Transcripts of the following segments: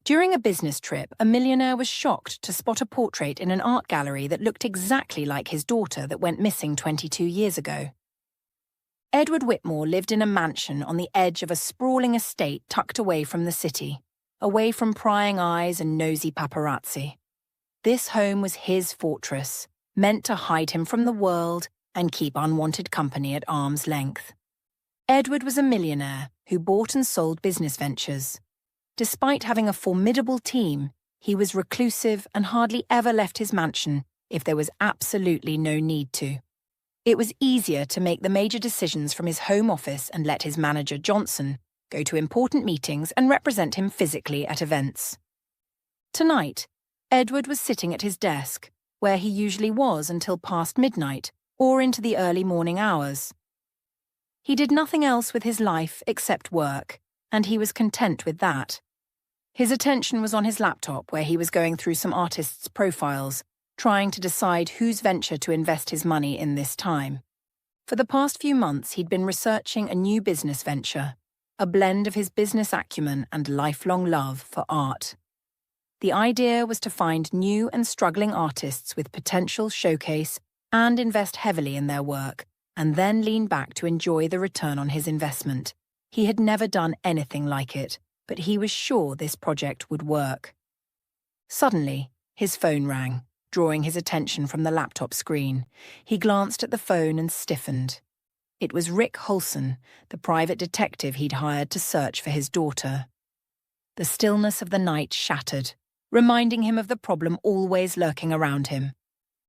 During a business trip, a millionaire was shocked to spot a portrait in an art gallery that looked exactly like his daughter that went missing 22 years ago. Edward Whitmore lived in a mansion on the edge of a sprawling estate tucked away from the city, away from prying eyes and nosy paparazzi. This home was his fortress, meant to hide him from the world and keep unwanted company at arm's length. Edward was a millionaire who bought and sold business ventures. Despite having a formidable team, he was reclusive and hardly ever left his mansion if there was absolutely no need to. It was easier to make the major decisions from his home office and let his manager, Johnson, go to important meetings and represent him physically at events. Tonight, Edward was sitting at his desk, where he usually was until past midnight or into the early morning hours. He did nothing else with his life except work, and he was content with that. His attention was on his laptop, where he was going through some artists' profiles, trying to decide whose venture to invest his money in this time. For the past few months, he'd been researching a new business venture, a blend of his business acumen and lifelong love for art. The idea was to find new and struggling artists with potential showcase and invest heavily in their work, and then lean back to enjoy the return on his investment. He had never done anything like it, but he was sure this project would work. Suddenly, his phone rang, drawing his attention from the laptop screen. He glanced at the phone and stiffened. It was Rick Holson, the private detective he'd hired to search for his daughter. The stillness of the night shattered, reminding him of the problem always lurking around him.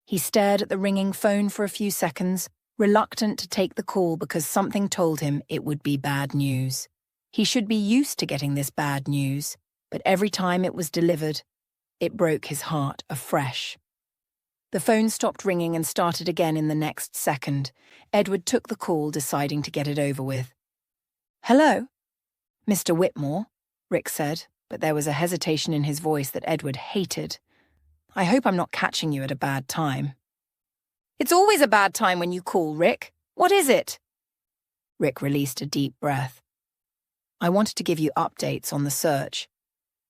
He stared at the ringing phone for a few seconds, reluctant to take the call because something told him it would be bad news. He should be used to getting this bad news, but every time it was delivered, it broke his heart afresh. The phone stopped ringing and started again in the next second. Edward took the call, deciding to get it over with. "Hello?" "Mr. Whitmore," Rick said, but there was a hesitation in his voice that Edward hated. "I hope I'm not catching you at a bad time." "It's always a bad time when you call, Rick. What is it?" Rick released a deep breath. "I wanted to give you updates on the search."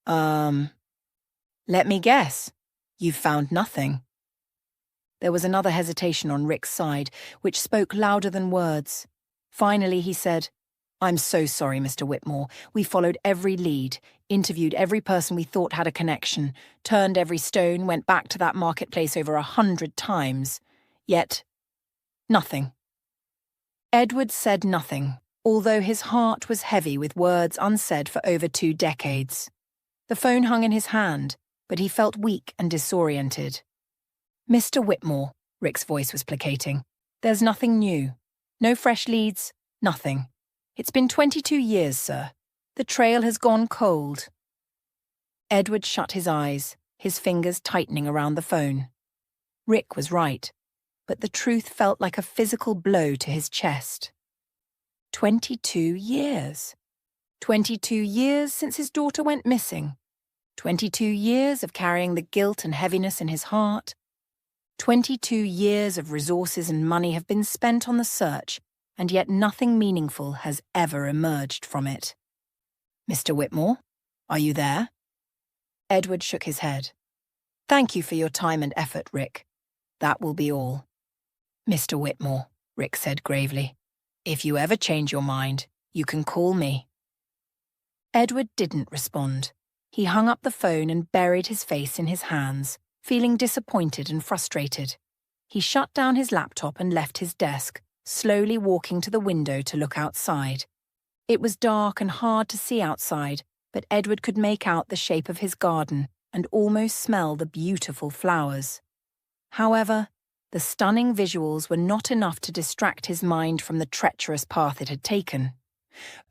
Let me guess. You've found nothing." There was another hesitation on Rick's side, which spoke louder than words. Finally, he said, "I'm so sorry, Mr. Whitmore. We followed every lead, interviewed every person we thought had a connection, turned every stone, went back to that marketplace over 100 times. Yet, nothing." Edward said nothing, although his heart was heavy with words unsaid for over 2 decades. The phone hung in his hand, but he felt weak and disoriented. "Mr. Whitmore," Rick's voice was placating, "there's nothing new. No fresh leads, nothing. It's been 22 years, sir. The trail has gone cold." Edward shut his eyes, his fingers tightening around the phone. Rick was right, but the truth felt like a physical blow to his chest. 22 years. 22 years since his daughter went missing. 22 years of carrying the guilt and heaviness in his heart. 22 years of resources and money have been spent on the search, and yet nothing meaningful has ever emerged from it. "Mr. Whitmore, are you there?" Edward shook his head. "Thank you for your time and effort, Rick. That will be all." "Mr. Whitmore," Rick said gravely, "if you ever change your mind, you can call me." Edward didn't respond. He hung up the phone and buried his face in his hands, feeling disappointed and frustrated. He shut down his laptop and left his desk, slowly walking to the window to look outside. It was dark and hard to see outside, but Edward could make out the shape of his garden and almost smell the beautiful flowers. However, the stunning visuals were not enough to distract his mind from the treacherous path it had taken.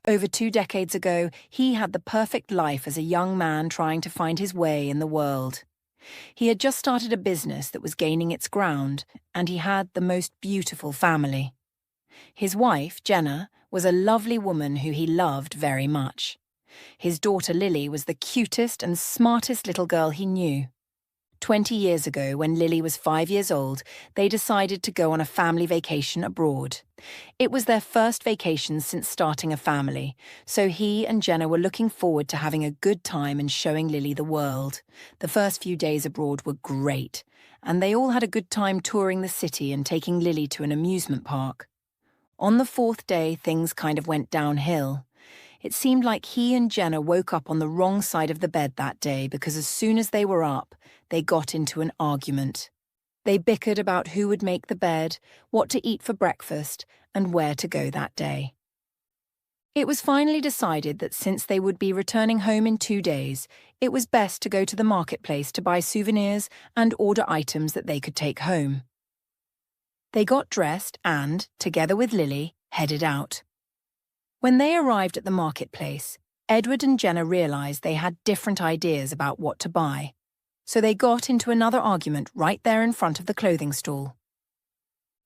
Over 2 decades ago, he had the perfect life as a young man trying to find his way in the world. He had just started a business that was gaining its ground, and he had the most beautiful family. His wife, Jenna, was a lovely woman who he loved very much. His daughter Lily was the cutest and smartest little girl he knew. 20 years ago, when Lily was 5 years old, they decided to go on a family vacation abroad. It was their first vacation since starting a family, so he and Jenna were looking forward to having a good time and showing Lily the world. The first few days abroad were great, and they all had a good time touring the city and taking Lily to an amusement park. On the fourth day, things kind of went downhill. It seemed like he and Jenna woke up on the wrong side of the bed that day because as soon as they were up, they got into an argument. They bickered about who would make the bed, what to eat for breakfast, and where to go that day. It was finally decided that since they would be returning home in 2 days, it was best to go to the marketplace to buy souvenirs and order items that they could take home. They got dressed and, together with Lily, headed out. When they arrived at the marketplace, Edward and Jenna realized they had different ideas about what to buy, so they got into another argument right there in front of the clothing stall.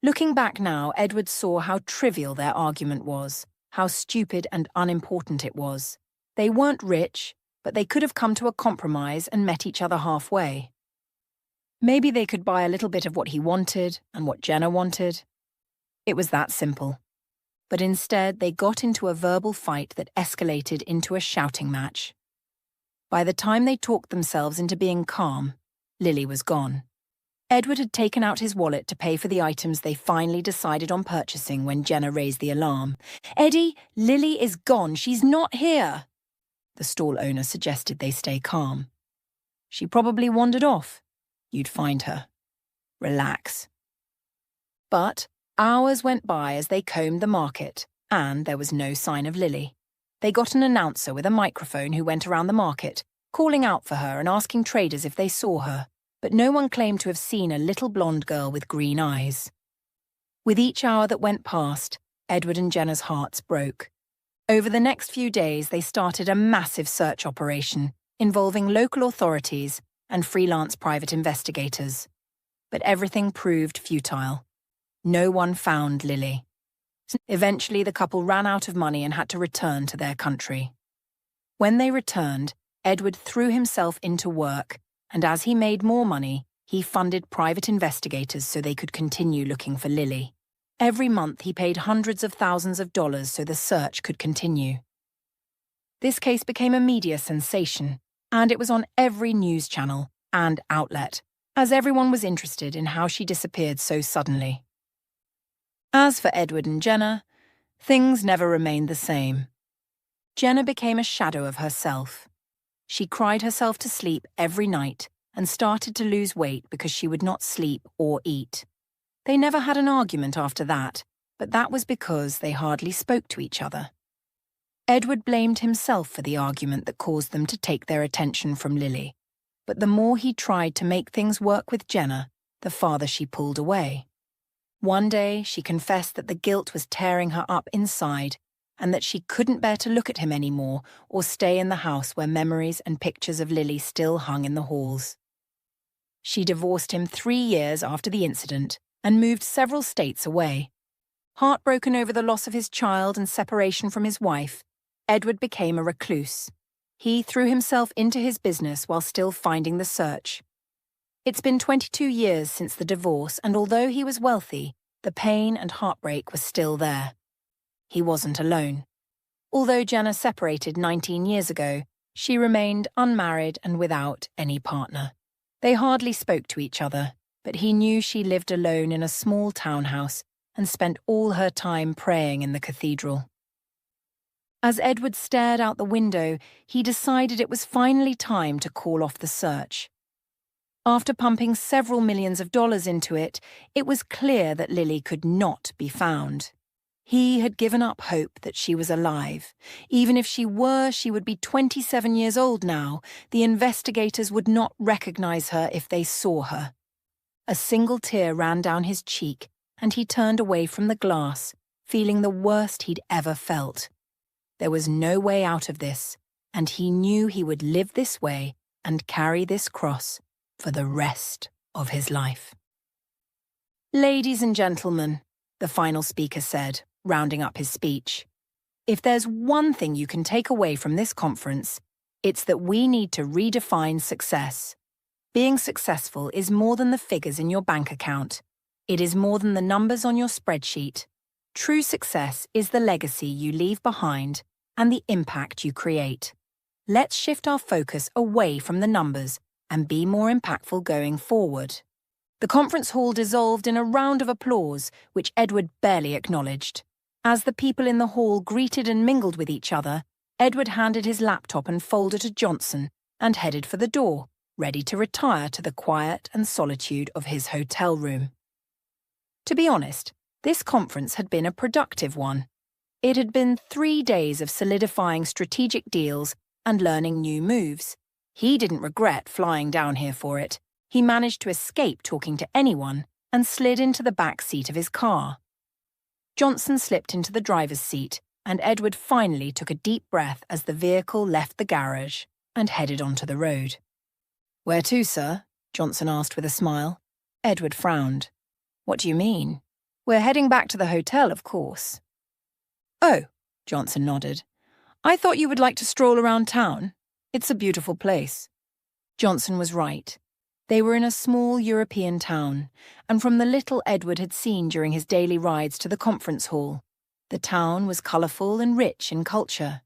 Looking back now, Edward saw how trivial their argument was, how stupid and unimportant it was. They weren't rich, but they could have come to a compromise and met each other halfway. Maybe they could buy a little bit of what he wanted and what Jenna wanted. It was that simple. But instead, they got into a verbal fight that escalated into a shouting match. By the time they talked themselves into being calm, Lily was gone. Edward had taken out his wallet to pay for the items they finally decided on purchasing when Jenna raised the alarm. "Eddie, Lily is gone. She's not here." The stall owner suggested they stay calm. "She probably wandered off. You'd find her. Relax." But hours went by as they combed the market, and there was no sign of Lily. They got an announcer with a microphone who went around the market, calling out for her and asking traders if they saw her, but no one claimed to have seen a little blonde girl with green eyes. With each hour that went past, Edward and Jenna's hearts broke. Over the next few days, they started a massive search operation involving local authorities and freelance private investigators. But everything proved futile. No one found Lily. Eventually, the couple ran out of money and had to return to their country. When they returned, Edward threw himself into work, and as he made more money, he funded private investigators so they could continue looking for Lily. Every month, he paid hundreds of thousands of dollars so the search could continue. This case became a media sensation, and it was on every news channel and outlet, as everyone was interested in how she disappeared so suddenly. As for Edward and Jenna, things never remained the same. Jenna became a shadow of herself. She cried herself to sleep every night and started to lose weight because she would not sleep or eat. They never had an argument after that, but that was because they hardly spoke to each other. Edward blamed himself for the argument that caused them to take their attention from Lily, but the more he tried to make things work with Jenna, the farther she pulled away. One day, she confessed that the guilt was tearing her up inside and that she couldn't bear to look at him anymore or stay in the house where memories and pictures of Lily still hung in the halls. She divorced him 3 years after the incident and moved several states away. Heartbroken over the loss of his child and separation from his wife, Edward became a recluse. He threw himself into his business while still finding the search. It's been 22 years since the divorce, and although he was wealthy, the pain and heartbreak was still there. He wasn't alone. Although Jenna separated 19 years ago, she remained unmarried and without any partner. They hardly spoke to each other, but he knew she lived alone in a small townhouse and spent all her time praying in the cathedral. As Edward stared out the window, he decided it was finally time to call off the search. After pumping several millions of dollars into it, it was clear that Lily could not be found. He had given up hope that she was alive. Even if she were, she would be 27 years old now. The investigators would not recognize her if they saw her. A single tear ran down his cheek, and he turned away from the glass, feeling the worst he'd ever felt. There was no way out of this, and he knew he would live this way and carry this cross for the rest of his life. "Ladies and gentlemen," the final speaker said, rounding up his speech, "if there's one thing you can take away from this conference, it's that we need to redefine success. Being successful is more than the figures in your bank account. It is more than the numbers on your spreadsheet. True success is the legacy you leave behind and the impact you create. Let's shift our focus away from the numbers and be more impactful going forward. The conference hall dissolved in a round of applause, which Edward barely acknowledged. As the people in the hall greeted and mingled with each other, Edward handed his laptop and folder to Johnson and headed for the door, ready to retire to the quiet and solitude of his hotel room. To be honest, this conference had been a productive one. It had been 3 days of solidifying strategic deals and learning new moves. He didn't regret flying down here for it. He managed to escape talking to anyone and slid into the back seat of his car. Johnson slipped into the driver's seat, and Edward finally took a deep breath as the vehicle left the garage and headed onto the road. "Where to, sir?" Johnson asked with a smile. Edward frowned. "What do you mean?" "We're heading back to the hotel, of course." "Oh," Johnson nodded. "I thought you would like to stroll around town. It's a beautiful place." Johnson was right. They were in a small European town, and from the little Edward had seen during his daily rides to the conference hall, the town was colourful and rich in culture.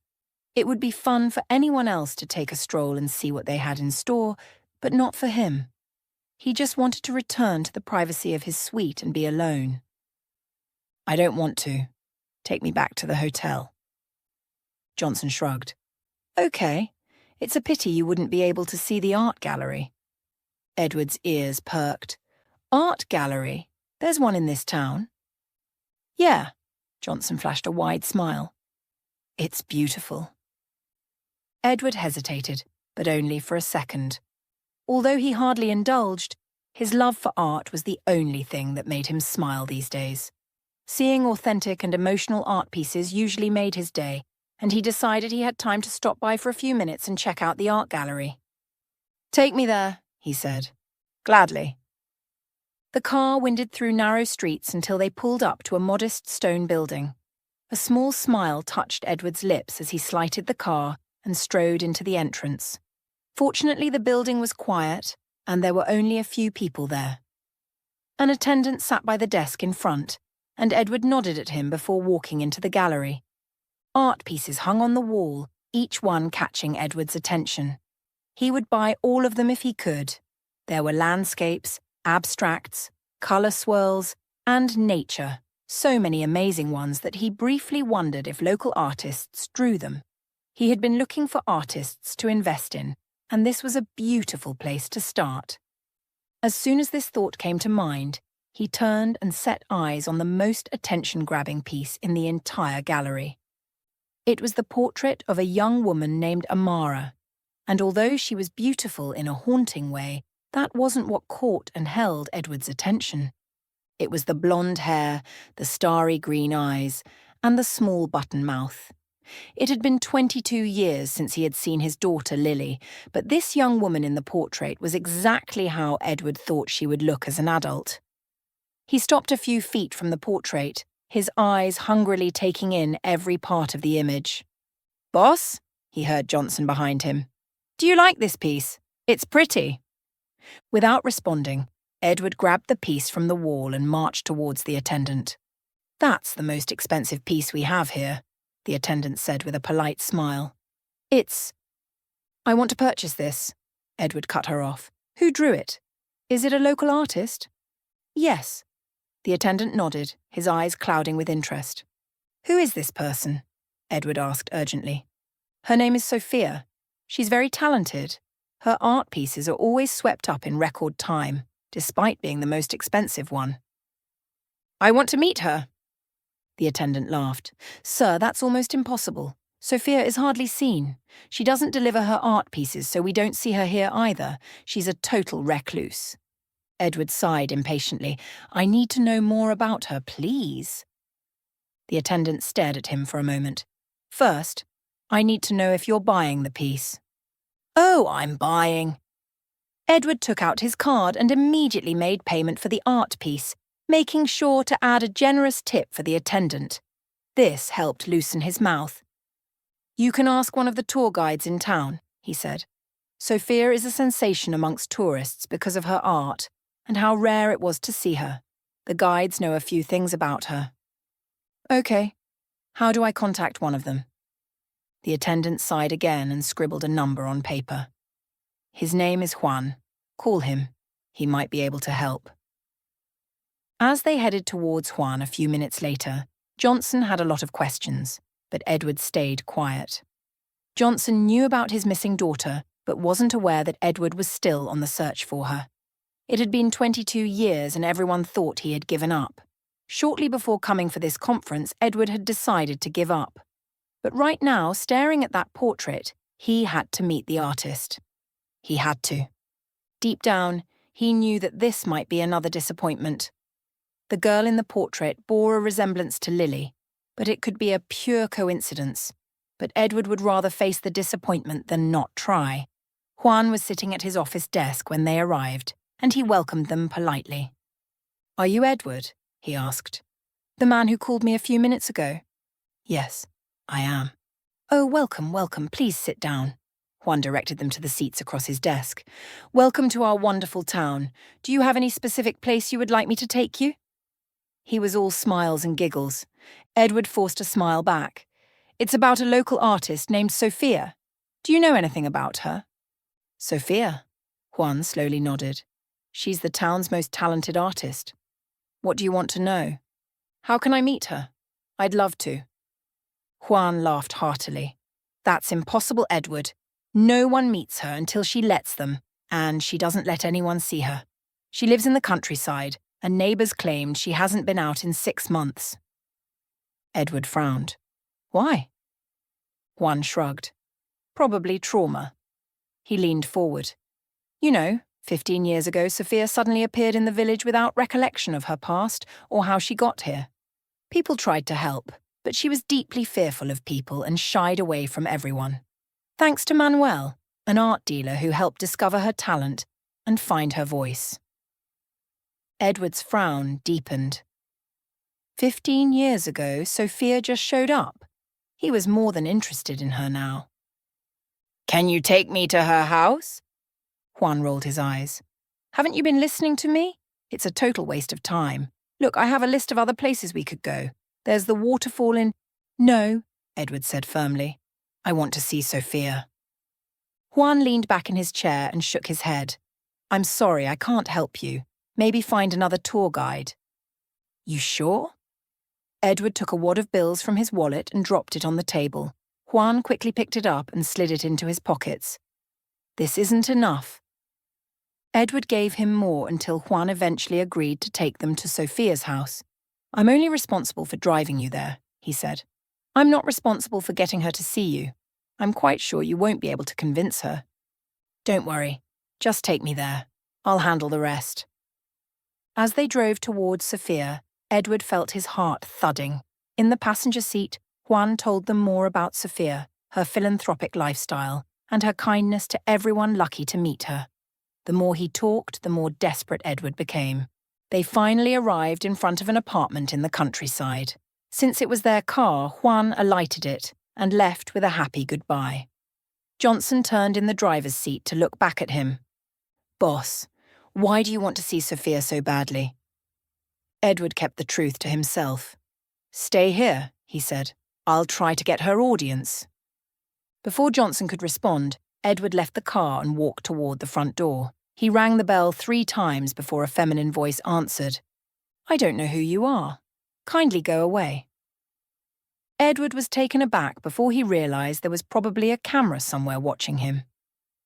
It would be fun for anyone else to take a stroll and see what they had in store, but not for him. He just wanted to return to the privacy of his suite and be alone. "I don't want to. Take me back to the hotel." Johnson shrugged. "Okay. It's a pity you wouldn't be able to see the art gallery." Edward's ears perked. "Art gallery? There's one in this town." "Yeah," Johnson flashed a wide smile. "It's beautiful." Edward hesitated, but only for a second. Although he hardly indulged, his love for art was the only thing that made him smile these days. Seeing authentic and emotional art pieces usually made his day, and he decided he had time to stop by for a few minutes and check out the art gallery. "Take me there," he said. "Gladly." The car winded through narrow streets until they pulled up to a modest stone building. A small smile touched Edward's lips as he slighted the car and strode into the entrance. Fortunately, the building was quiet, and there were only a few people there. An attendant sat by the desk in front, and Edward nodded at him before walking into the gallery. Art pieces hung on the wall, each one catching Edward's attention. He would buy all of them if he could. There were landscapes, abstracts, colour swirls, and nature, so many amazing ones that he briefly wondered if local artists drew them. He had been looking for artists to invest in, and this was a beautiful place to start. As soon as this thought came to mind, he turned and set eyes on the most attention-grabbing piece in the entire gallery. It was the portrait of a young woman named Amara, and although she was beautiful in a haunting way, that wasn't what caught and held Edward's attention. It was the blonde hair, the starry green eyes, and the small button mouth. It had been 22 years since he had seen his daughter Lily, but this young woman in the portrait was exactly how Edward thought she would look as an adult. He stopped a few feet from the portrait, his eyes hungrily taking in every part of the image. "Boss?" he heard Johnson behind him. "Do you like this piece? It's pretty." Without responding, Edward grabbed the piece from the wall and marched towards the attendant. "That's the most expensive piece we have here," the attendant said with a polite smile. "I want to purchase this," Edward cut her off. "Who drew it? Is it a local artist?" "Yes." The attendant nodded, his eyes clouding with interest. "Who is this person?" Edward asked urgently. "Her name is Sophia. She's very talented. Her art pieces are always swept up in record time, despite being the most expensive one." "I want to meet her." The attendant laughed. "Sir, that's almost impossible. Sophia is hardly seen. She doesn't deliver her art pieces, so we don't see her here either. She's a total recluse." Edward sighed impatiently. "I need to know more about her, please." The attendant stared at him for a moment. "First, I need to know if you're buying the piece." "Oh, I'm buying." Edward took out his card and immediately made payment for the art piece, making sure to add a generous tip for the attendant. This helped loosen his mouth. "You can ask one of the tour guides in town," he said. Sophia is a sensation amongst tourists because of her art and how rare it was to see her. The guides know a few things about her. Okay, how do I contact one of them? The attendant sighed again and scribbled a number on paper. His name is Juan. Call him. He might be able to help. As they headed towards Juan a few minutes later, Johnson had a lot of questions, but Edward stayed quiet. Johnson knew about his missing daughter, but wasn't aware that Edward was still on the search for her. It had been 22 years and everyone thought he had given up. Shortly before coming for this conference, Edward had decided to give up. But right now, staring at that portrait, he had to meet the artist. He had to. Deep down, he knew that this might be another disappointment. The girl in the portrait bore a resemblance to Lily, but it could be a pure coincidence. But Edward would rather face the disappointment than not try. Juan was sitting at his office desk when they arrived, and he welcomed them politely. "Are you Edward?" he asked. "The man who called me a few minutes ago?" "Yes, I am." "Oh, welcome, welcome. Please sit down." Juan directed them to the seats across his desk. "Welcome to our wonderful town. Do you have any specific place you would like me to take you?" He was all smiles and giggles. Edward forced a smile back. "It's about a local artist named Sophia. Do you know anything about her?" "Sophia?" Juan slowly nodded. "She's the town's most talented artist. What do you want to know?" "How can I meet her? I'd love to." Juan laughed heartily. "That's impossible, Edward. No one meets her until she lets them, and she doesn't let anyone see her. She lives in the countryside, and neighbours claimed she hasn't been out in 6 months. Edward frowned. "Why?" Juan shrugged. "Probably trauma." He leaned forward. "You know, 15 years ago, Sophia suddenly appeared in the village without recollection of her past or how she got here. People tried to help, but she was deeply fearful of people and shied away from everyone. Thanks to Manuel, an art dealer who helped discover her talent and find her voice." Edward's frown deepened. 15 years ago, Sophia just showed up. He was more than interested in her now. "Can you take me to her house?" Juan rolled his eyes. "Haven't you been listening to me? It's a total waste of time. Look, I have a list of other places we could go. There's the waterfall in—" "No," Edward said firmly. "I want to see Sophia." Juan leaned back in his chair and shook his head. "I'm sorry, I can't help you. Maybe find another tour guide." "You sure?" Edward took a wad of bills from his wallet and dropped it on the table. Juan quickly picked it up and slid it into his pockets. "This isn't enough." Edward gave him more until Juan eventually agreed to take them to Sophia's house. "I'm only responsible for driving you there," he said. "I'm not responsible for getting her to see you. I'm quite sure you won't be able to convince her. Don't worry, just take me there. I'll handle the rest." As they drove towards Sophia, Edward felt his heart thudding. In the passenger seat, Juan told them more about Sophia, her philanthropic lifestyle, and her kindness to everyone lucky to meet her. The more he talked, the more desperate Edward became. They finally arrived in front of an apartment in the countryside. Since it was their car, Juan alighted it and left with a happy goodbye. Johnson turned in the driver's seat to look back at him. "Boss, why do you want to see Sophia so badly?" Edward kept the truth to himself. "Stay here," he said. "I'll try to get her audience." Before Johnson could respond, Edward left the car and walked toward the front door. He rang the bell 3 times before a feminine voice answered. "I don't know who you are. Kindly go away." Edward was taken aback before he realized there was probably a camera somewhere watching him.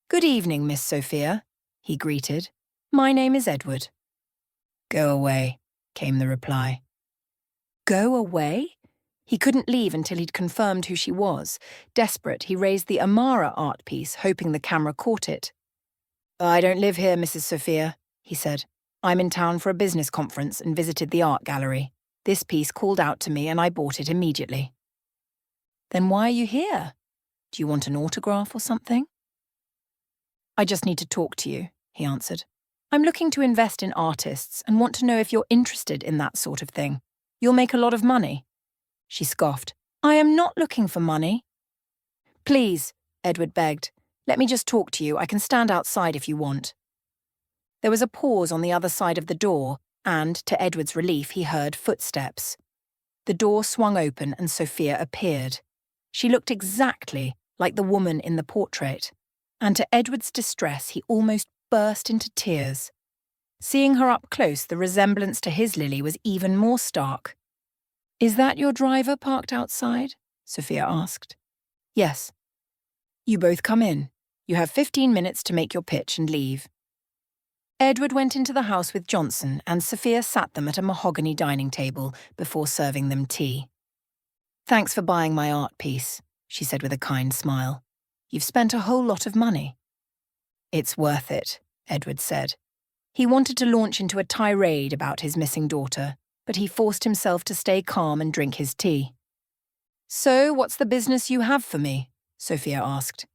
"Good evening, Miss Sophia," he greeted. "My name is Edward." "Go away," came the reply. Go away? He couldn't leave until he'd confirmed who she was. Desperate, he raised the Amara art piece, hoping the camera caught it. "I don't live here, Mrs. Sophia," he said. "I'm in town for a business conference and visited the art gallery. This piece called out to me and I bought it immediately." "Then why are you here? Do you want an autograph or something?" "I just need to talk to you," he answered. "I'm looking to invest in artists and want to know if you're interested in that sort of thing. You'll make a lot of money." She scoffed. "I am not looking for money." "Please," Edward begged. Let me just talk to you. I can stand outside if you want." There was a pause on the other side of the door, and, to Edward's relief, he heard footsteps. The door swung open and Sophia appeared. She looked exactly like the woman in the portrait, and to Edward's distress he almost burst into tears. Seeing her up close, the resemblance to his Lily was even more stark. "Is that your driver parked outside?" Sophia asked. "Yes." "You both come in. You have 15 minutes to make your pitch and leave." Edward went into the house with Johnson, and Sophia sat them at a mahogany dining table before serving them tea. "Thanks for buying my art piece," she said with a kind smile. "You've spent a whole lot of money." "It's worth it," Edward said. He wanted to launch into a tirade about his missing daughter, but he forced himself to stay calm and drink his tea. "So, what's the business you have for me?" Sophia asked.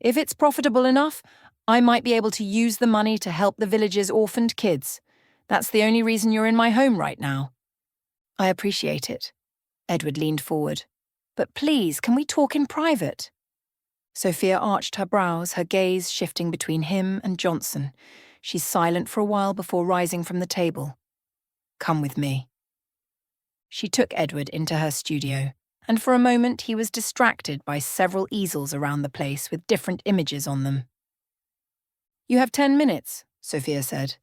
"If it's profitable enough, I might be able to use the money to help the village's orphaned kids. That's the only reason you're in my home right now." "I appreciate it." Edward leaned forward. "But please, can we talk in private?" Sophia arched her brows, her gaze shifting between him and Johnson. She's silent for a while before rising from the table. "Come with me." She took Edward into her studio, and for a moment he was distracted by several easels around the place with different images on them. "You have 10 minutes, Sophia said.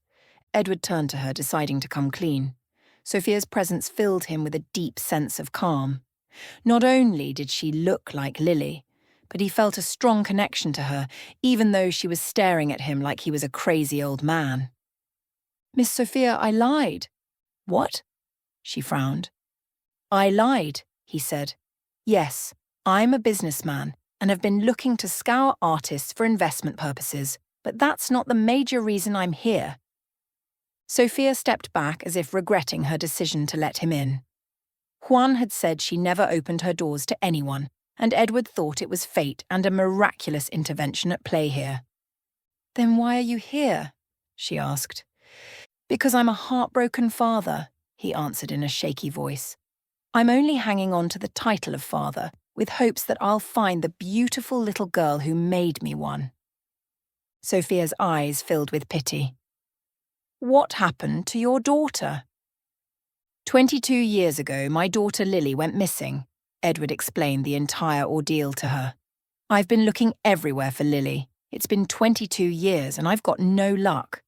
Edward turned to her, deciding to come clean. Sophia's presence filled him with a deep sense of calm. Not only did she look like Lily, but he felt a strong connection to her, even though she was staring at him like he was a crazy old man. "Miss Sophia, I lied." "What?" She frowned. "I lied," he said. "Yes, I'm a businessman and have been looking to scour artists for investment purposes, but that's not the major reason I'm here." Sophia stepped back as if regretting her decision to let him in. Juan had said she never opened her doors to anyone, and Edward thought it was fate and a miraculous intervention at play here. "Then why are you here?" she asked. "Because I'm a heartbroken father," he answered in a shaky voice. "I'm only hanging on to the title of father, with hopes that I'll find the beautiful little girl who made me one." Sophia's eyes filled with pity. "What happened to your daughter?" 22 years ago, my daughter Lily went missing," Edward explained the entire ordeal to her. "I've been looking everywhere for Lily. It's been 22 years and I've got no luck."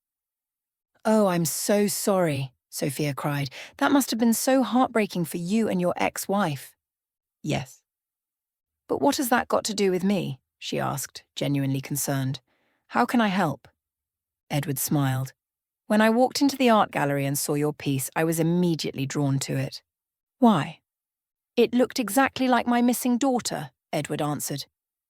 "Oh, I'm so sorry," Sophia cried. "That must have been so heartbreaking for you and your ex-wife." "Yes." "But what has that got to do with me?" she asked, genuinely concerned. "How can I help?" Edward smiled. "When I walked into the art gallery and saw your piece, I was immediately drawn to it." "Why?" "It looked exactly like my missing daughter," Edward answered.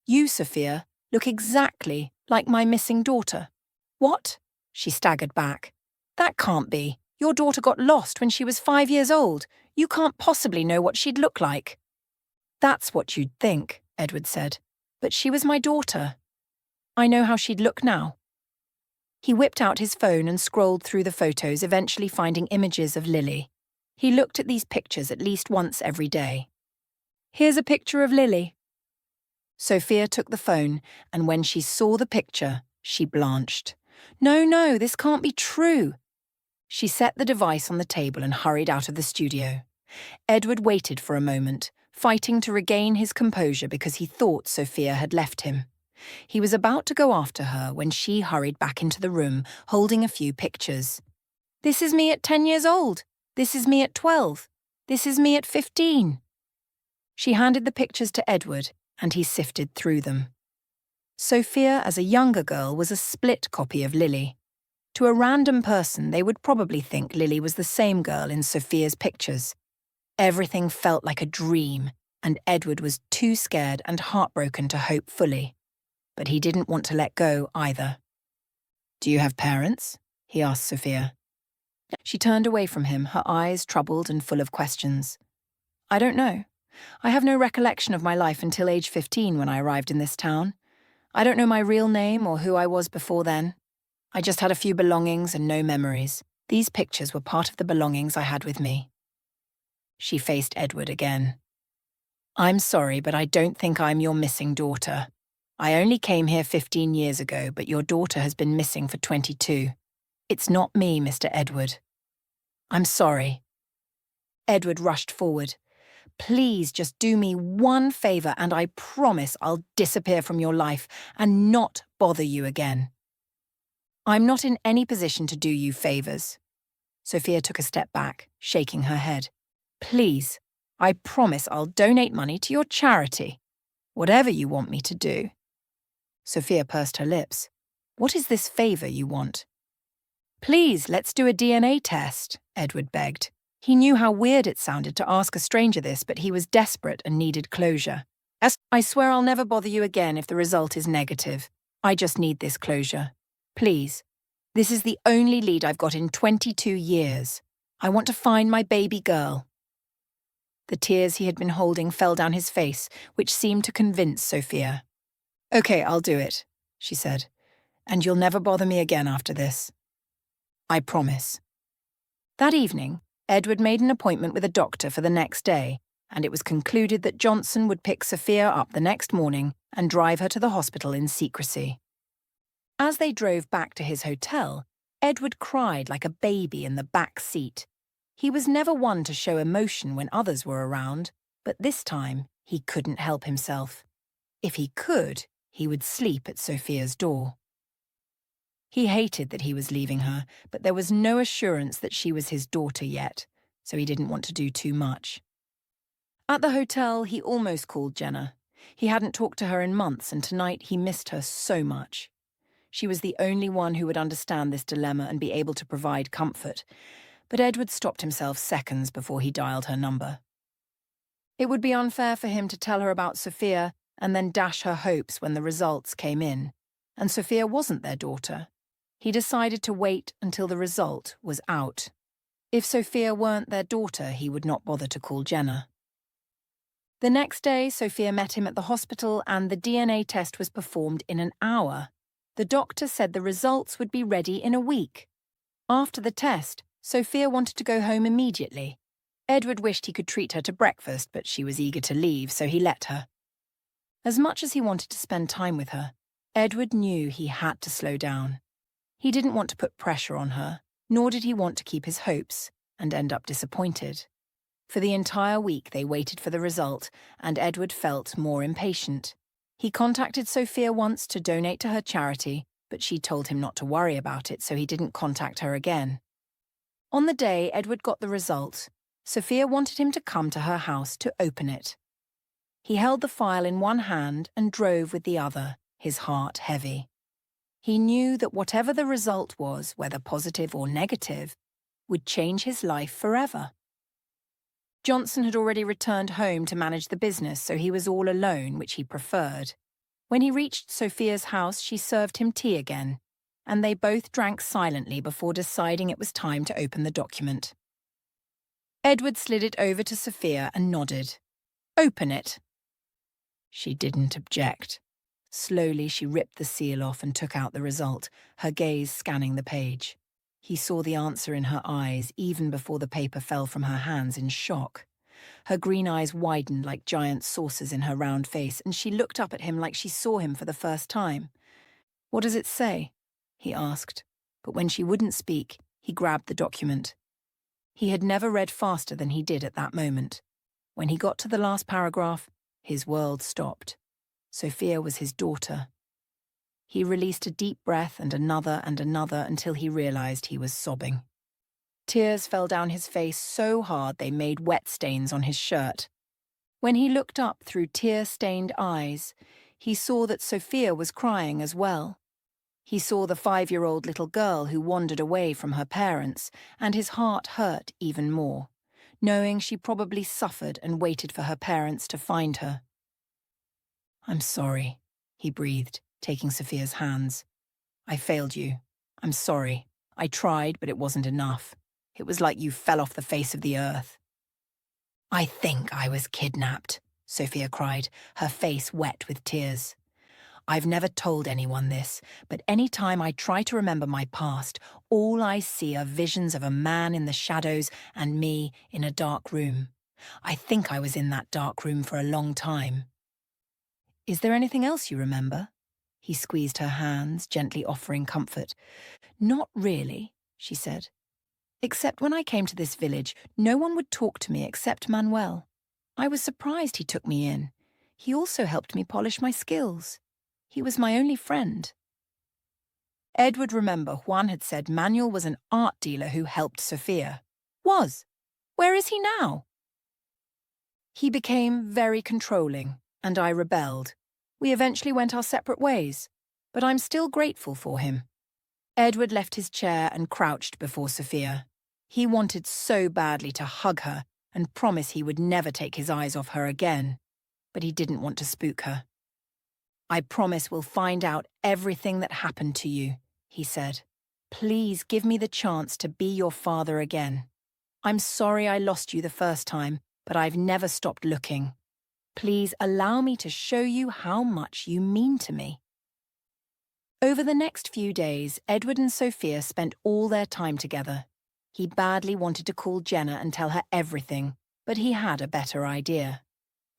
"You, Sophia, look exactly like my missing daughter." "What?" She staggered back. "That can't be. Your daughter got lost when she was 5 years old. You can't possibly know what she'd look like." "That's what you'd think," Edward said. "But she was my daughter. I know how she'd look now." He whipped out his phone and scrolled through the photos, eventually finding images of Lily. He looked at these pictures at least once every day. "Here's a picture of Lily." Sophia took the phone, and when she saw the picture, she blanched. No, this can't be true." She set the device on the table and hurried out of the studio. Edward waited for a moment, fighting to regain his composure because he thought Sophia had left him. He was about to go after her when she hurried back into the room, holding a few pictures. "This is me at 10 years old. This is me at 12. This is me at 15. She handed the pictures to Edward, and he sifted through them. Sophia, as a younger girl, was a split copy of Lily. To a random person, they would probably think Lily was the same girl in Sophia's pictures. Everything felt like a dream, and Edward was too scared and heartbroken to hope fully. But he didn't want to let go either. "Do you have parents?" he asked Sophia. She turned away from him, her eyes troubled and full of questions. "I don't know. I have no recollection of my life until age 15 when I arrived in this town. I don't know my real name or who I was before then. I just had a few belongings and no memories. These pictures were part of the belongings I had with me." She faced Edward again. "I'm sorry, but I don't think I'm your missing daughter." I only came here 15 years ago, but your daughter has been missing for 22. It's not me, Mr. Edward. I'm sorry. Edward rushed forward. Please just do me one favor and I promise I'll disappear from your life and not bother you again. I'm not in any position to do you favors. Sophia took a step back, shaking her head. Please, I promise I'll donate money to your charity. Whatever you want me to do. Sophia pursed her lips. What is this favor you want? Please, let's do a DNA test, Edward begged. He knew how weird it sounded to ask a stranger this, but he was desperate and needed closure. I swear I'll never bother you again if the result is negative. I just need this closure. Please. This is the only lead I've got in 22 years. I want to find my baby girl. The tears he had been holding fell down his face, which seemed to convince Sophia. Okay, I'll do it, she said. And you'll never bother me again after this. I promise. That evening, Edward made an appointment with a doctor for the next day, and it was concluded that Johnson would pick Sophia up the next morning and drive her to the hospital in secrecy. As they drove back to his hotel, Edward cried like a baby in the back seat. He was never one to show emotion when others were around, but this time he couldn't help himself. If he could, he would sleep at Sophia's door. He hated that he was leaving her, but there was no assurance that she was his daughter yet, so he didn't want to do too much. At the hotel, he almost called Jenna. He hadn't talked to her in months, and tonight he missed her so much. She was the only one who would understand this dilemma and be able to provide comfort, but Edward stopped himself seconds before he dialed her number. It would be unfair for him to tell her about Sophia and then dash her hopes when the results came in, and Sophia wasn't their daughter. He decided to wait until the result was out. If Sophia weren't their daughter, he would not bother to call Jenna. The next day, Sophia met him at the hospital and the DNA test was performed in an hour. The doctor said the results would be ready in a week. After the test, Sophia wanted to go home immediately. Edward wished he could treat her to breakfast, but she was eager to leave, so he let her. As much as he wanted to spend time with her, Edward knew he had to slow down. He didn't want to put pressure on her, nor did he want to keep his hopes and end up disappointed. For the entire week they waited for the result, and Edward felt more impatient. He contacted Sophia once to donate to her charity, but she told him not to worry about it, so he didn't contact her again. On the day Edward got the result, Sophia wanted him to come to her house to open it. He held the file in one hand and drove with the other, his heart heavy. He knew that whatever the result was, whether positive or negative, would change his life forever. Johnson had already returned home to manage the business, so he was all alone, which he preferred. When he reached Sophia's house, she served him tea again, and they both drank silently before deciding it was time to open the document. Edward slid it over to Sophia and nodded. Open it. She didn't object. Slowly, she ripped the seal off and took out the result, her gaze scanning the page. He saw the answer in her eyes even before the paper fell from her hands in shock. Her green eyes widened like giant saucers in her round face, and she looked up at him like she saw him for the first time. What does it say? He asked, but when she wouldn't speak, he grabbed the document. He had never read faster than he did at that moment. When he got to the last paragraph, his world stopped. Sophia was his daughter. He released a deep breath and another until he realized he was sobbing. Tears fell down his face so hard they made wet stains on his shirt. When he looked up through tear-stained eyes, he saw that Sophia was crying as well. He saw the 5-year-old little girl who wandered away from her parents, and his heart hurt even more, knowing she probably suffered and waited for her parents to find her. I'm sorry, he breathed, taking Sophia's hands. I failed you. I'm sorry. I tried, but it wasn't enough. It was like you fell off the face of the earth. I think I was kidnapped, Sophia cried, her face wet with tears. I've never told anyone this, but any time I try to remember my past, all I see are visions of a man in the shadows and me in a dark room. I think I was in that dark room for a long time. Is there anything else you remember? He squeezed her hands, gently offering comfort. Not really, she said. Except when I came to this village, no one would talk to me except Manuel. I was surprised he took me in. He also helped me polish my skills. He was my only friend. Ed would remember Juan had said Manuel was an art dealer who helped Sophia. Was. Where is he now? He became very controlling, and I rebelled. We eventually went our separate ways, but I'm still grateful for him. Edward left his chair and crouched before Sophia. He wanted so badly to hug her and promise he would never take his eyes off her again, but he didn't want to spook her. I promise we'll find out everything that happened to you, he said. Please give me the chance to be your father again. I'm sorry I lost you the first time, but I've never stopped looking. Please allow me to show you how much you mean to me. Over the next few days, Edward and Sophia spent all their time together. He badly wanted to call Jenna and tell her everything, but he had a better idea.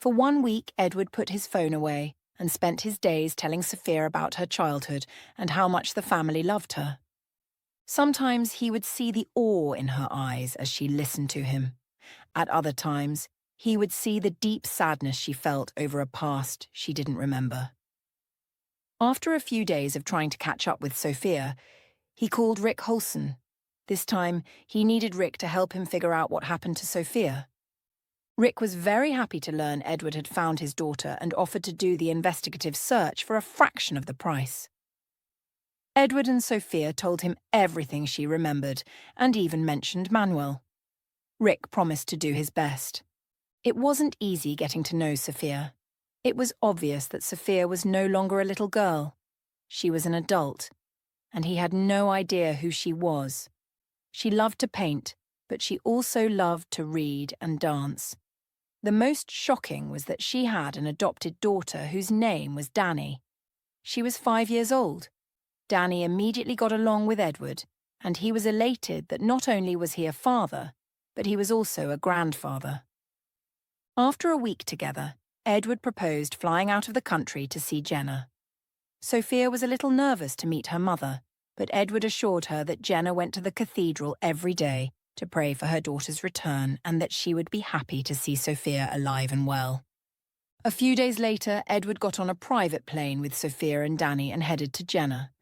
For 1 week, Edward put his phone away and spent his days telling Sophia about her childhood and how much the family loved her. Sometimes he would see the awe in her eyes as she listened to him. At other times, he would see the deep sadness she felt over a past she didn't remember. After a few days of trying to catch up with Sophia, he called Rick Holson. This time, he needed Rick to help him figure out what happened to Sophia. Rick was very happy to learn Edward had found his daughter and offered to do the investigative search for a fraction of the price. Edward and Sophia told him everything she remembered and even mentioned Manuel. Rick promised to do his best. It wasn't easy getting to know Sophia. It was obvious that Sophia was no longer a little girl. She was an adult, and he had no idea who she was. She loved to paint, but she also loved to read and dance. The most shocking was that she had an adopted daughter whose name was Danny. She was 5 years old. Danny immediately got along with Edward, and he was elated that not only was he a father, but he was also a grandfather. After a week together, Edward proposed flying out of the country to see Jenna. Sophia was a little nervous to meet her mother, but Edward assured her that Jenna went to the cathedral every day to pray for her daughter's return and that she would be happy to see Sophia alive and well. A few days later, Edward got on a private plane with Sophia and Danny and headed to Jenna.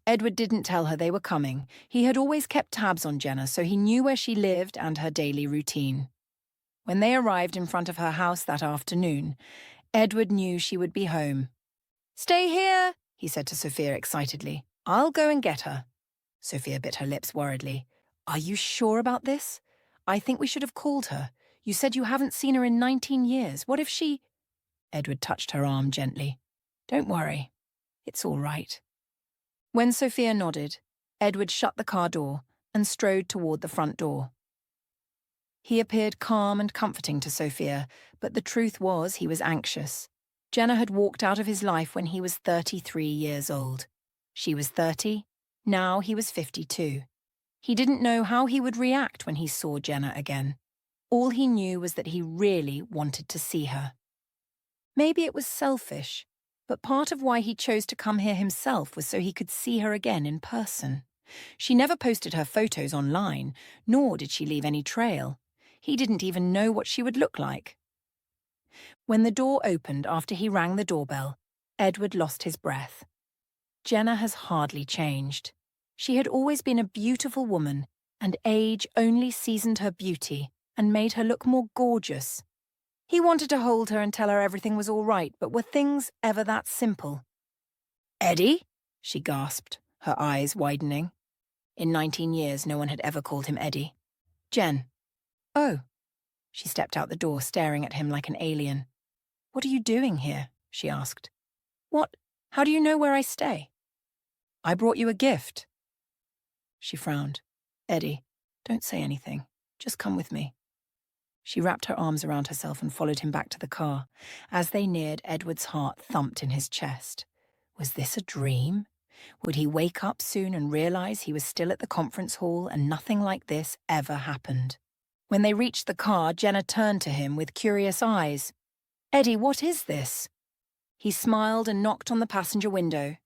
Edward didn't tell her they were coming. He had always kept tabs on Jenna, so he knew where she lived and her daily routine. When they arrived in front of her house that afternoon, Edward knew she would be home. "Stay here," he said to Sophia excitedly. "I'll go and get her." Sophia bit her lips worriedly. "Are you sure about this? I think we should have called her. You said you haven't seen her in 19 years. What if she—" Edward touched her arm gently. "Don't worry. It's all right." When Sophia nodded, Edward shut the car door and strode toward the front door. He appeared calm and comforting to Sophia, but the truth was he was anxious. Jenna had walked out of his life when he was 33 years old. She was 30, now he was 52. He didn't know how he would react when he saw Jenna again. All he knew was that he really wanted to see her. Maybe it was selfish, but part of why he chose to come here himself was so he could see her again in person. She never posted her photos online, nor did she leave any trail. He didn't even know what she would look like. When the door opened after he rang the doorbell, Edward lost his breath. Jenna has hardly changed. She had always been a beautiful woman, and age only seasoned her beauty and made her look more gorgeous. He wanted to hold her and tell her everything was all right, but were things ever that simple? "Eddie?" she gasped, her eyes widening. In 19 years, no one had ever called him Eddie. "Jen." "Oh." She stepped out the door, staring at him like an alien. "What are you doing here?" she asked. "What? How do you know where I stay?" "I brought you a gift." She frowned. "Eddie, don't say anything. Just come with me." She wrapped her arms around herself and followed him back to the car. As they neared, Edward's heart thumped in his chest. Was this a dream? Would he wake up soon and realize he was still at the conference hall and nothing like this ever happened? When they reached the car, Jenna turned to him with curious eyes. "Eddie, what is this?" He smiled and knocked on the passenger window.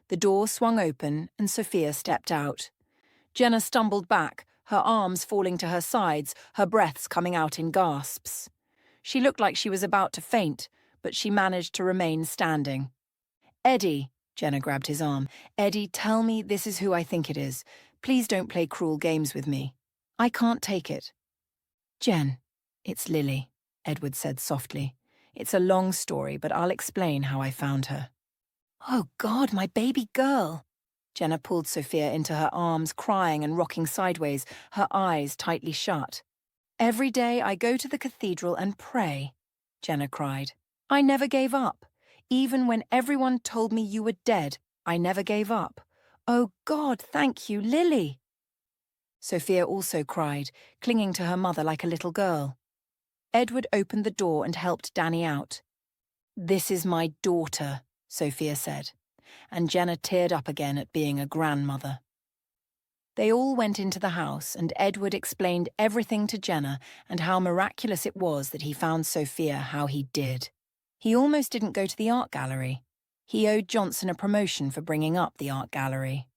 The door swung open and Sophia stepped out. Jenna stumbled back, her arms falling to her sides, her breaths coming out in gasps. She looked like she was about to faint, but she managed to remain standing. "Eddie," Jenna grabbed his arm. "Eddie, tell me this is who I think it is. Please don't play cruel games with me. I can't take it." "Jen, it's Lily," Edward said softly. "It's a long story, but I'll explain how I found her." "Oh God, my baby girl!" Jenna pulled Sophia into her arms, crying and rocking sideways, her eyes tightly shut. "Every day I go to the cathedral and pray," Jenna cried. "I never gave up. Even when everyone told me you were dead, I never gave up. Oh God, thank you, Lily." Sophia also cried, clinging to her mother like a little girl. Edward opened the door and helped Danny out. "This is my daughter," Sophia said, and Jenna teared up again at being a grandmother. They all went into the house, and Edward explained everything to Jenna and how miraculous it was that he found Sophia how he did. He almost didn't go to the art gallery. He owed Johnson a promotion for bringing up the art gallery.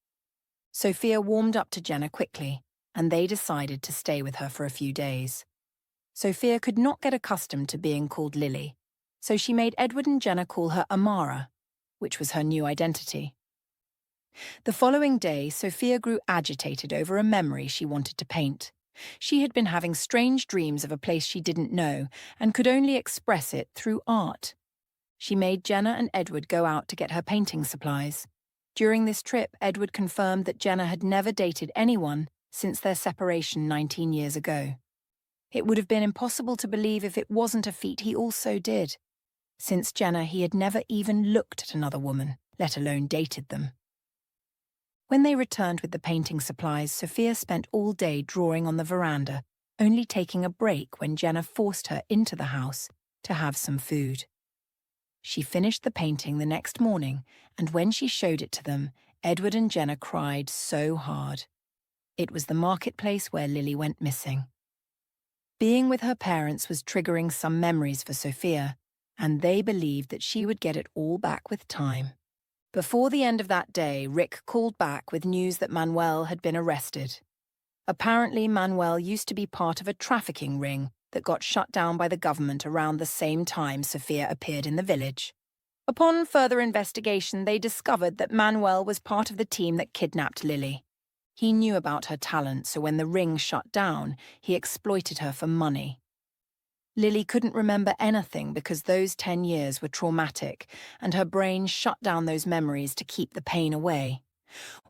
Sophia warmed up to Jenna quickly, and they decided to stay with her for a few days. Sophia could not get accustomed to being called Lily, so she made Edward and Jenna call her Amara, which was her new identity. The following day, Sophia grew agitated over a memory she wanted to paint. She had been having strange dreams of a place she didn't know and could only express it through art. She made Jenna and Edward go out to get her painting supplies. During this trip, Edward confirmed that Jenna had never dated anyone since their separation 19 years ago. It would have been impossible to believe if it wasn't a feat he also did. Since Jenna, he had never even looked at another woman, let alone dated them. When they returned with the painting supplies, Sophia spent all day drawing on the veranda, only taking a break when Jenna forced her into the house to have some food. She finished the painting the next morning, and when she showed it to them, Edward and Jenna cried so hard. It was the marketplace where Lily went missing. Being with her parents was triggering some memories for Sophia, and they believed that she would get it all back with time. Before the end of that day, Rick called back with news that Manuel had been arrested. Apparently, Manuel used to be part of a trafficking ring that got shut down by the government around the same time Sophia appeared in the village. Upon further investigation, they discovered that Manuel was part of the team that kidnapped Lily. He knew about her talent, so when the ring shut down, he exploited her for money. Lily couldn't remember anything because those 10 years were traumatic, and her brain shut down those memories to keep the pain away.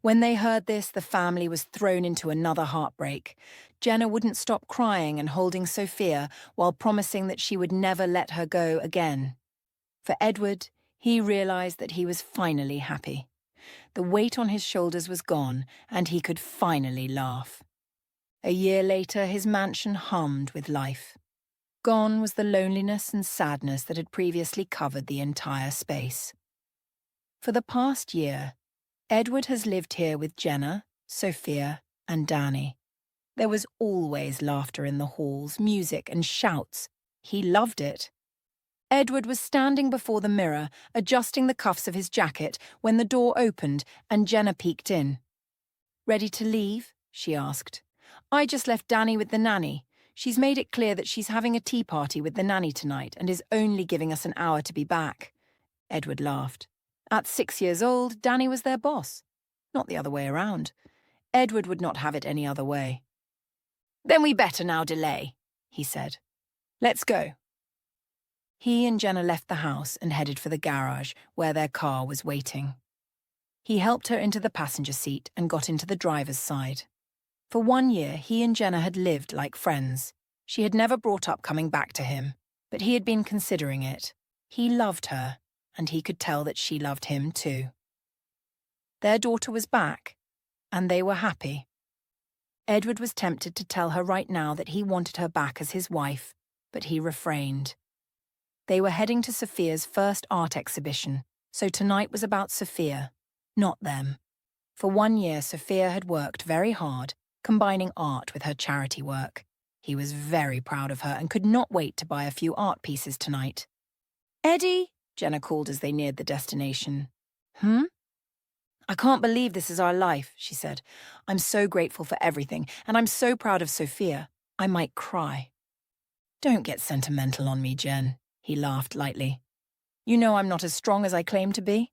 When they heard this, the family was thrown into another heartbreak. Jenna wouldn't stop crying and holding Sophia while promising that she would never let her go again. For Edward, he realized that he was finally happy. The weight on his shoulders was gone, and he could finally laugh. A year later, his mansion hummed with life. Gone was the loneliness and sadness that had previously covered the entire space. For the past year, Edward has lived here with Jenna, Sophia, and Danny. There was always laughter in the halls, music and shouts. He loved it. Edward was standing before the mirror, adjusting the cuffs of his jacket, when the door opened and Jenna peeked in. "Ready to leave?" she asked. "I just left Danny with the nanny. She's made it clear that she's having a tea party with the nanny tonight and is only giving us an hour to be back." Edward laughed. At 6 years old, Danny was their boss. Not the other way around. Edward would not have it any other way. "Then we better now delay," he said. "Let's go." He and Jenna left the house and headed for the garage, where their car was waiting. He helped her into the passenger seat and got into the driver's side. For 1 year, he and Jenna had lived like friends. She had never brought up coming back to him, but he had been considering it. He loved her, and he could tell that she loved him too. Their daughter was back, and they were happy. Edward was tempted to tell her right now that he wanted her back as his wife, but he refrained. They were heading to Sophia's first art exhibition, so tonight was about Sophia, not them. For 1 year, Sophia had worked very hard, combining art with her charity work. He was very proud of her and could not wait to buy a few art pieces tonight. "Eddie," Jenna called as they neared the destination. "Hmm? I can't believe this is our life," she said. "I'm so grateful for everything, and I'm so proud of Sophia. I might cry." "Don't get sentimental on me, Jen," he laughed lightly. "You know I'm not as strong as I claim to be."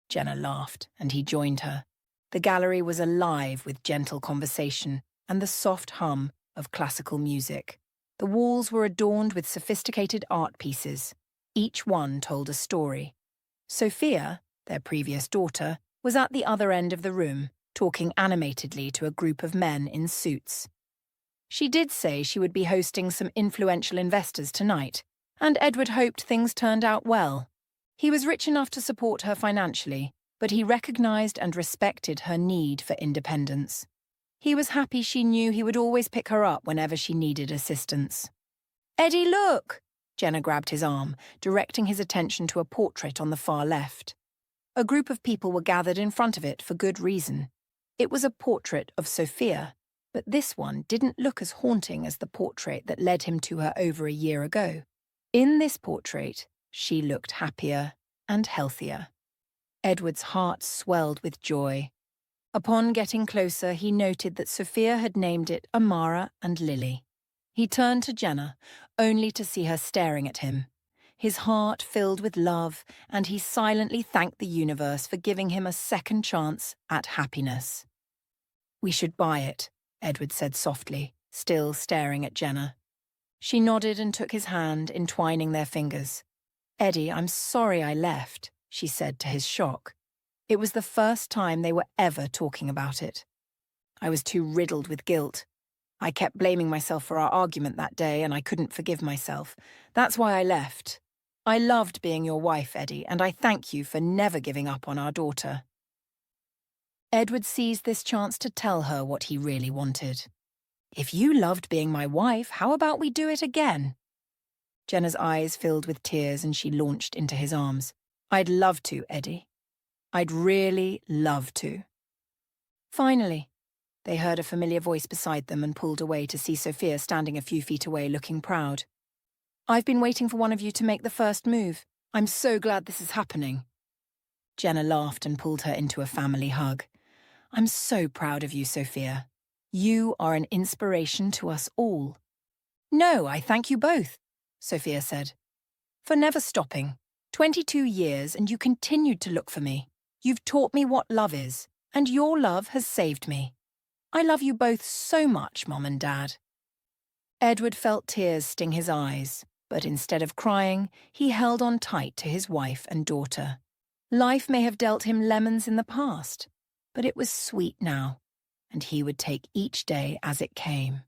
Jenna laughed, and he joined her. The gallery was alive with gentle conversation and the soft hum of classical music. The walls were adorned with sophisticated art pieces. Each one told a story. Sophia, their previous daughter, was at the other end of the room, talking animatedly to a group of men in suits. She did say she would be hosting some influential investors tonight, and Edward hoped things turned out well. He was rich enough to support her financially, but he recognized and respected her need for independence. He was happy she knew he would always pick her up whenever she needed assistance. "Eddie, look!" Jenna grabbed his arm, directing his attention to a portrait on the far left. A group of people were gathered in front of it for good reason. It was a portrait of Sophia, but this one didn't look as haunting as the portrait that led him to her over a year ago. In this portrait, she looked happier and healthier. Edward's heart swelled with joy. Upon getting closer, he noted that Sophia had named it Amara and Lily. He turned to Jenna, only to see her staring at him. His heart filled with love, and he silently thanked the universe for giving him a second chance at happiness. "We should buy it," Edward said softly, still staring at Jenna. She nodded and took his hand, entwining their fingers. "Eddie, I'm sorry I left," she said to his shock. It was the first time they were ever talking about it. "I was too riddled with guilt. I kept blaming myself for our argument that day, and I couldn't forgive myself. That's why I left. I loved being your wife, Eddie, and I thank you for never giving up on our daughter." Edward seized this chance to tell her what he really wanted. "If you loved being my wife, how about we do it again?" Jenna's eyes filled with tears and she launched into his arms. "I'd love to, Eddie. I'd really love to." Finally, they heard a familiar voice beside them and pulled away to see Sophia standing a few feet away looking proud. "I've been waiting for one of you to make the first move. I'm so glad this is happening." Jenna laughed and pulled her into a family hug. "I'm so proud of you, Sophia. You are an inspiration to us all." "No, I thank you both," Sophia said, "for never stopping. 22 years and you continued to look for me. You've taught me what love is, and your love has saved me. I love you both so much, Mom and Dad." Edward felt tears sting his eyes, but instead of crying, he held on tight to his wife and daughter. Life may have dealt him lemons in the past, but it was sweet now, and he would take each day as it came.